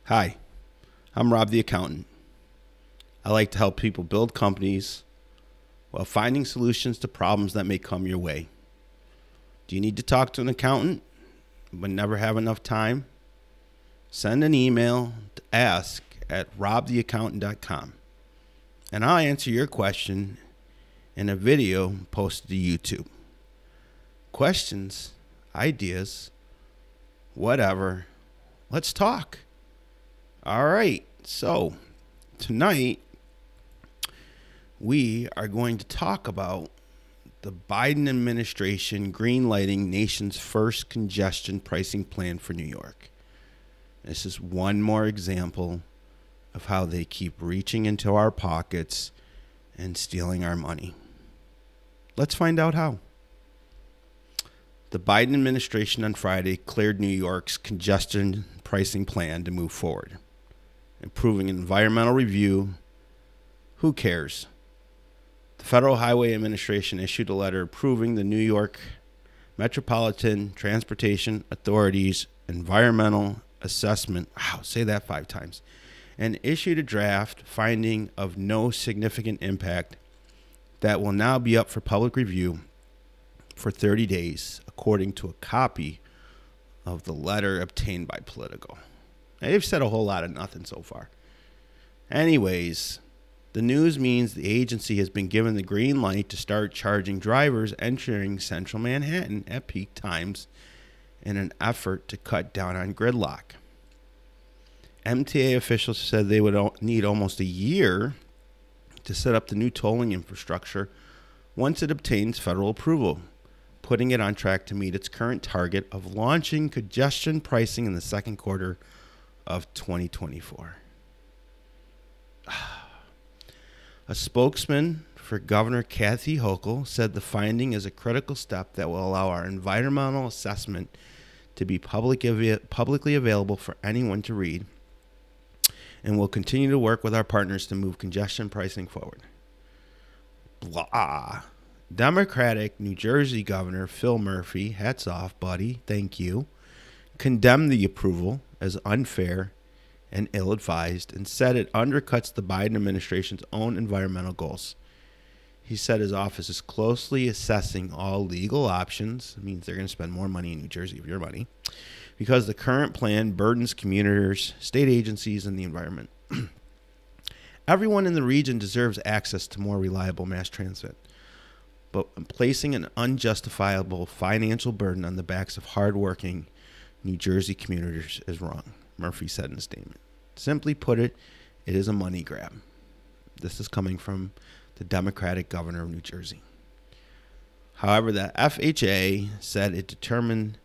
Hi, I'm Rob the accountant. I like to help people build companies while finding solutions to problems that may come your way. Do you need to talk to an accountant but never have enough time? Send an email to ask@robtheaccountant.com and I'll answer your question in a video posted to YouTube. Questions, ideas, whatever. Let's talk. All right, so tonight we are going to talk about the Biden administration greenlighting nation's first congestion pricing plan for New York. This is one more example of how they keep reaching into our pockets and stealing our money. Let's find out how. The Biden administration on Friday cleared New York's congestion pricing plan to move forward. Improving environmental review, who cares? The Federal Highway Administration issued a letter approving the New York Metropolitan Transportation Authority's environmental assessment, say that 5 times, and issued a draft finding of no significant impact that will now be up for public review for 30 days, according to a copy of the letter obtained by Politico. They've said a whole lot of nothing so far. Anyways, the news means the agency has been given the green light to start charging drivers entering central Manhattan at peak times in an effort to cut down on gridlock. MTA officials said they would need almost a year to set up the new tolling infrastructure once it obtains federal approval, putting it on track to meet its current target of launching congestion pricing in the second quarter of 2024. A spokesman for Governor Kathy Hochul said the finding is a critical step that will allow our environmental assessment to be publicly available for anyone to read, and will continue to work with our partners to move congestion pricing forward. Blah. Democratic New Jersey Governor Phil Murphy, hats off, buddy, thank you, condemned the approval as unfair and ill-advised and said it undercuts the Biden administration's own environmental goals. He said his office is closely assessing all legal options. It means they're going to spend more money in New Jersey of your money, because the current plan burdens commuters, state agencies, and the environment. Everyone in the region deserves access to more reliable mass transit, but placing an unjustifiable financial burden on the backs of hardworking New Jersey commuters is wrong, Murphy said in a statement. Simply put it is a money grab. This is coming from the Democratic governor of New Jersey. However, the FHA said it determined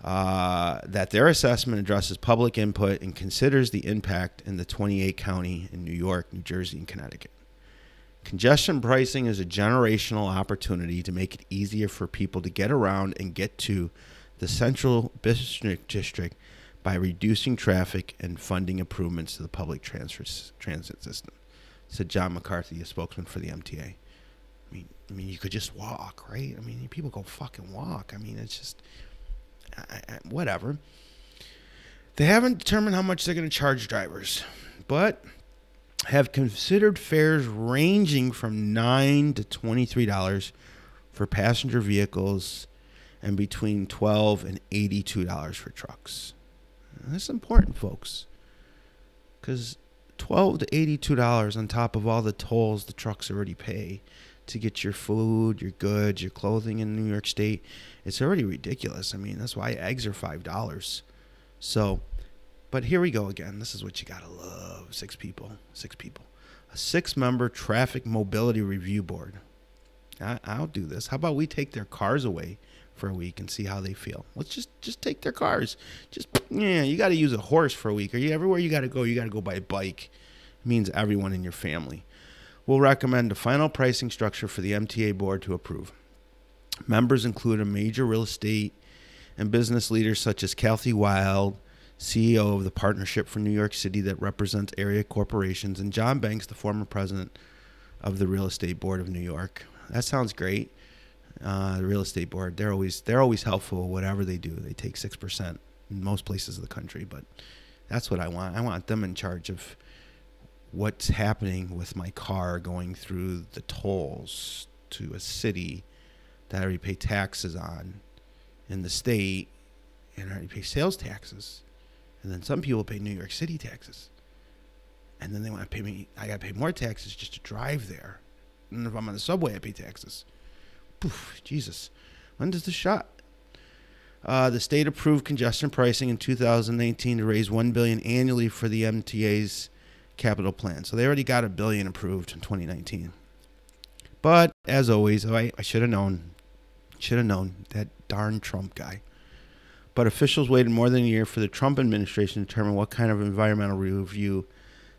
that their assessment addresses public input and considers the impact in the 28 county in New York, New Jersey, and Connecticut. Congestion pricing is a generational opportunity to make it easier for people to get around and get to the central business district by reducing traffic and funding improvements to the public transit system, said John McCarthy, a spokesman for the MTA. I mean, you could just walk, right? I mean, people go fucking walk. I mean, it's just, whatever. They haven't determined how much they're going to charge drivers, but have considered fares ranging from $9 to $23 for passenger vehicles and between $12 and $82 for trucks. That's important, folks, because $12 to $82 on top of all the tolls the trucks already pay to get your food, your goods, your clothing in New York State, it's already ridiculous. I mean, that's why eggs are $5. So, but here we go again. This is what you gotta love. 6 people. A 6-member traffic mobility review board. I'll do this. How about we take their cars away for a week and see how they feel? Let's just take their cars. You got to use a horse for a week. Everywhere you got to go by bike. It means everyone in your family. We'll recommend a final pricing structure for the MTA board to approve. Members include a major real estate and business leaders such as Kathy Wild, CEO of the Partnership for New York City that represents area corporations, and John Banks, the former president of the Real Estate Board of New York. That sounds great. The real estate board, they're always helpful. Whatever they do, they take 6% in most places of the country, but That's what I want. I want them in charge of what's happening with my car going through the tolls to a city that I already pay taxes on in the state, and I already pay sales taxes. And then some people pay New York City taxes. And then they want to pay me, I got to pay more taxes just to drive there. And if I'm on the subway, I pay taxes. Poof, Jesus. When does this shot? The state approved congestion pricing in 2019 to raise $1 billion annually for the MTA's capital plan. So they already got $1 billion approved in 2019. But as always, I should have known. Should have known, that darn Trump guy. But officials waited more than a year for the Trump administration to determine what kind of environmental review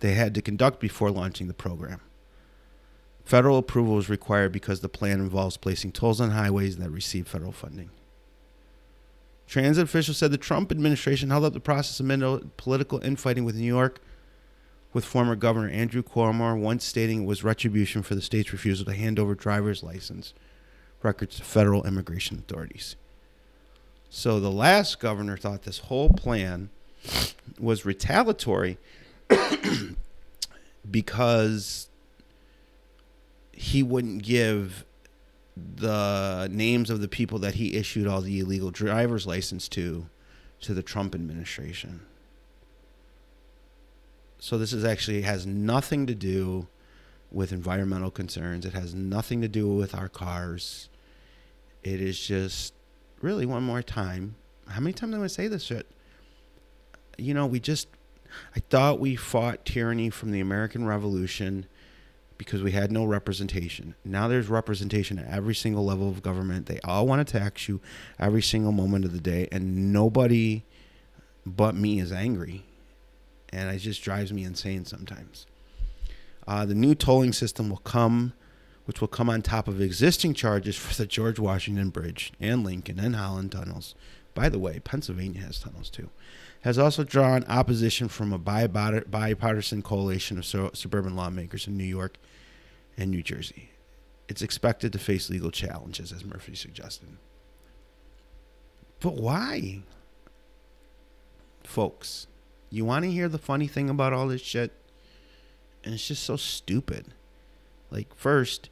they had to conduct before launching the program. Federal approval was required because the plan involves placing tolls on highways that receive federal funding. Transit officials said the Trump administration held up the process amid political infighting with New York, with former Governor Andrew Cuomo once stating it was retribution for the state's refusal to hand over driver's license records to federal immigration authorities. So the last governor thought this whole plan was retaliatory because he wouldn't give the names of the people that he issued all the illegal driver's license to the Trump administration. So this is actually has nothing to do with environmental concerns. It has nothing to do with our cars. It is just, really, one more time. How many times am I going to say this shit? You know, I thought we fought tyranny from the American Revolution because we had no representation. Now there's representation at every single level of government. They all want to tax you every single moment of the day, and nobody but me is angry. And it just drives me insane sometimes. The new tolling system which will come on top of existing charges for the George Washington Bridge and Lincoln and Holland tunnels. By the way, Pennsylvania has tunnels too. Has also drawn opposition from a bipartisan coalition of suburban lawmakers in New York and New Jersey. It's expected to face legal challenges, as Murphy suggested. But why? Folks, you want to hear the funny thing about all this shit? And it's just so stupid. Like, first,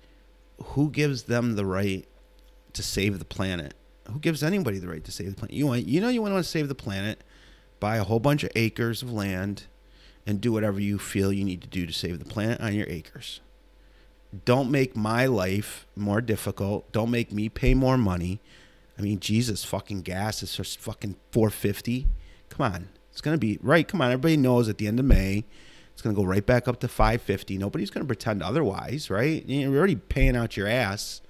who gives them the right to save the planet? Who gives anybody the right to save the planet? You want to save the planet, buy a whole bunch of acres of land, and do whatever you feel you need to do to save the planet on your acres. Don't make my life more difficult. Don't make me pay more money. I mean, Jesus, fucking gas is just fucking $4.50. Come on. It's going to be, right, come on. Everybody knows at the end of May, it's going to go right back up to $5.50. Nobody's going to pretend otherwise, right? You're already paying out your ass.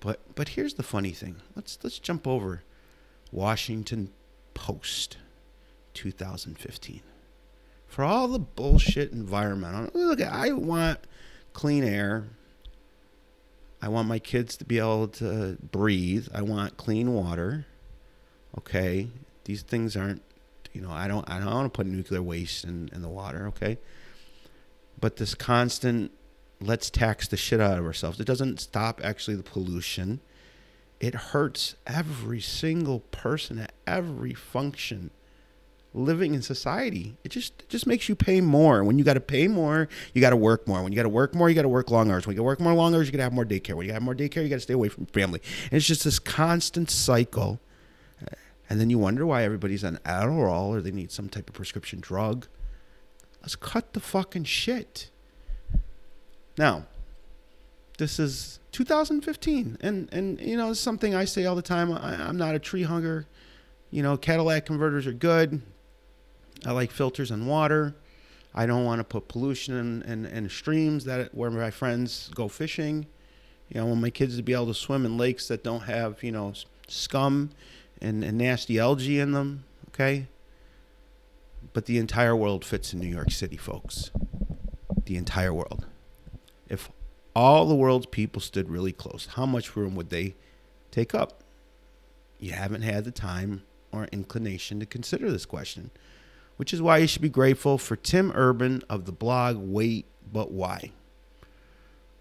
But here's the funny thing. Let's jump over Washington Post 2015. For all the bullshit environmental, look, I want clean air. I want my kids to be able to breathe. I want clean water. Okay, these things aren't, I don't want to put nuclear waste in the water. Okay, but this constant, let's tax the shit out of ourselves. It doesn't stop actually the pollution. It hurts every single person at every function living in society. It just makes you pay more. When you got to pay more, you got to work more. When you got to work more, you got to work long hours. When you got to work more long hours, you got to have more daycare. When you have more daycare, you got to stay away from family. And it's just this constant cycle. And then you wonder why everybody's on Adderall or they need some type of prescription drug. Let's cut the fucking shit. Now, this is 2015, and it's something I say all the time. I'm not a tree hugger. Cadillac converters are good. I like filters on water. I don't want to put pollution in streams where my friends go fishing. I want my kids to be able to swim in lakes that don't have, scum and nasty algae in them, okay? But the entire world fits in New York City, folks. The entire world. If all the world's people stood really close, how much room would they take up? You haven't had the time or inclination to consider this question, which is why you should be grateful for Tim Urban of the blog Wait But Why.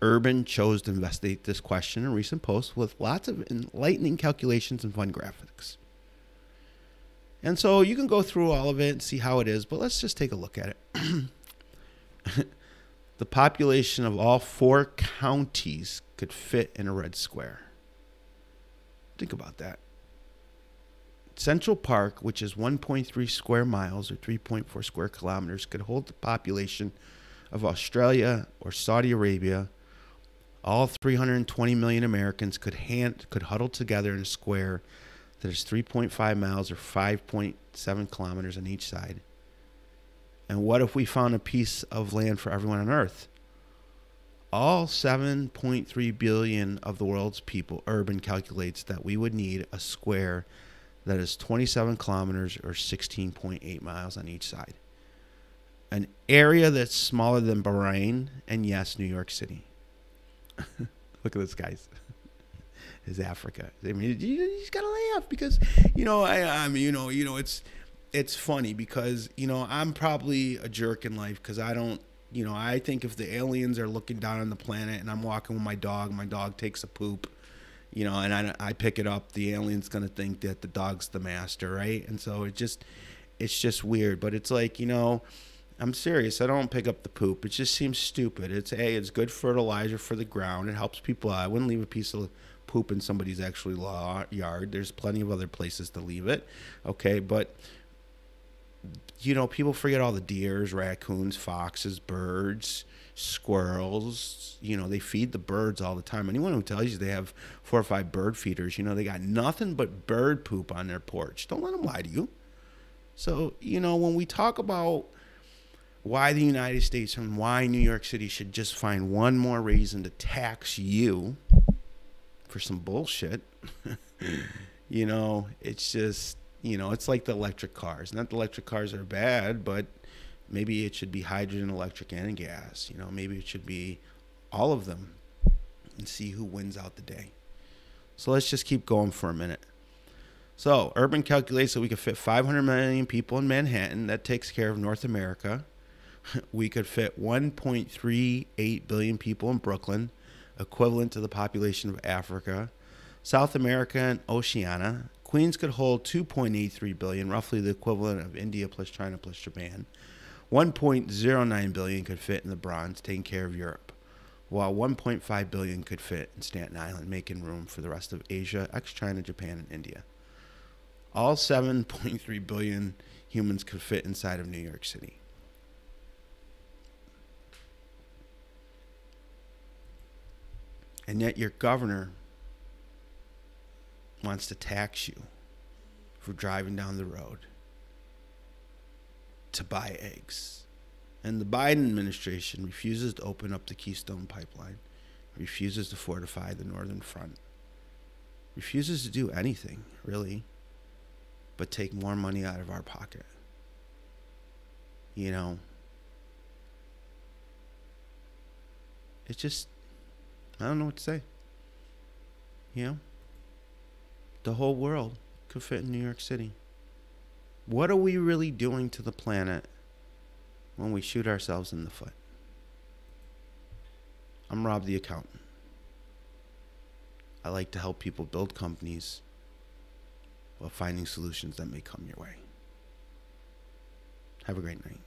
Urban chose to investigate this question in a recent post with lots of enlightening calculations and fun graphics. And so you can go through all of it and see how it is, but let's just take a look at it. The population of all 4 counties could fit in a red square. Think about that. Central Park, which is 1.3 square miles or 3.4 square kilometers, could hold the population of Australia or Saudi Arabia. All 320 million Americans could huddle together in a square that is 3.5 miles or 5.7 kilometers on each side. And what if we found a piece of land for everyone on Earth? All 7.3 billion of the world's people, Urban calculates that we would need a square that is 27 kilometers or 16.8 miles on each side. An area that's smaller than Bahrain and, yes, New York City. Look at this, guys. Is Africa. I mean, you just gotta laugh because, it's funny because, I'm probably a jerk in life because I don't, I think if the aliens are looking down on the planet and I'm walking with my dog takes a poop, and I pick it up, the alien's going to think that the dog's the master, right? And so it's just weird. But it's like, I'm serious. I don't pick up the poop. It just seems stupid. It's good fertilizer for the ground. It helps people out. I wouldn't leave a piece of poop in somebody's actually yard. There's plenty of other places to leave it. Okay, but people forget all the deers, raccoons, foxes, birds, squirrels. They feed the birds all the time. Anyone who tells you they have 4 or 5 bird feeders, they got nothing but bird poop on their porch. Don't let them lie to you. So, when we talk about why the United States and why New York City should just find one more reason to tax you for some bullshit, it's just, it's like the electric cars. Not the electric cars are bad, but maybe it should be hydrogen, electric, and gas. Maybe it should be all of them and see who wins out the day. So let's just keep going for a minute. So Urban calculates that we could fit 500 million people in Manhattan. That takes care of North America. We could fit 1.38 billion people in Brooklyn, equivalent to the population of Africa, South America, and Oceania. Queens could hold 2.83 billion, roughly the equivalent of India plus China plus Japan. 1.09 billion could fit in the Bronx, taking care of Europe, while 1.5 billion could fit in Staten Island, making room for the rest of Asia, ex-China, Japan, and India. All 7.3 billion humans could fit inside of New York City. And yet your governor wants to tax you for driving down the road to buy eggs. And the Biden administration refuses to open up the Keystone Pipeline, refuses to fortify the Northern Front, refuses to do anything, really, but take more money out of our pocket. It's just, I don't know what to say. The whole world could fit in New York City. What are we really doing to the planet when we shoot ourselves in the foot? I'm Rob the accountant. I like to help people build companies while finding solutions that may come your way. Have a great night.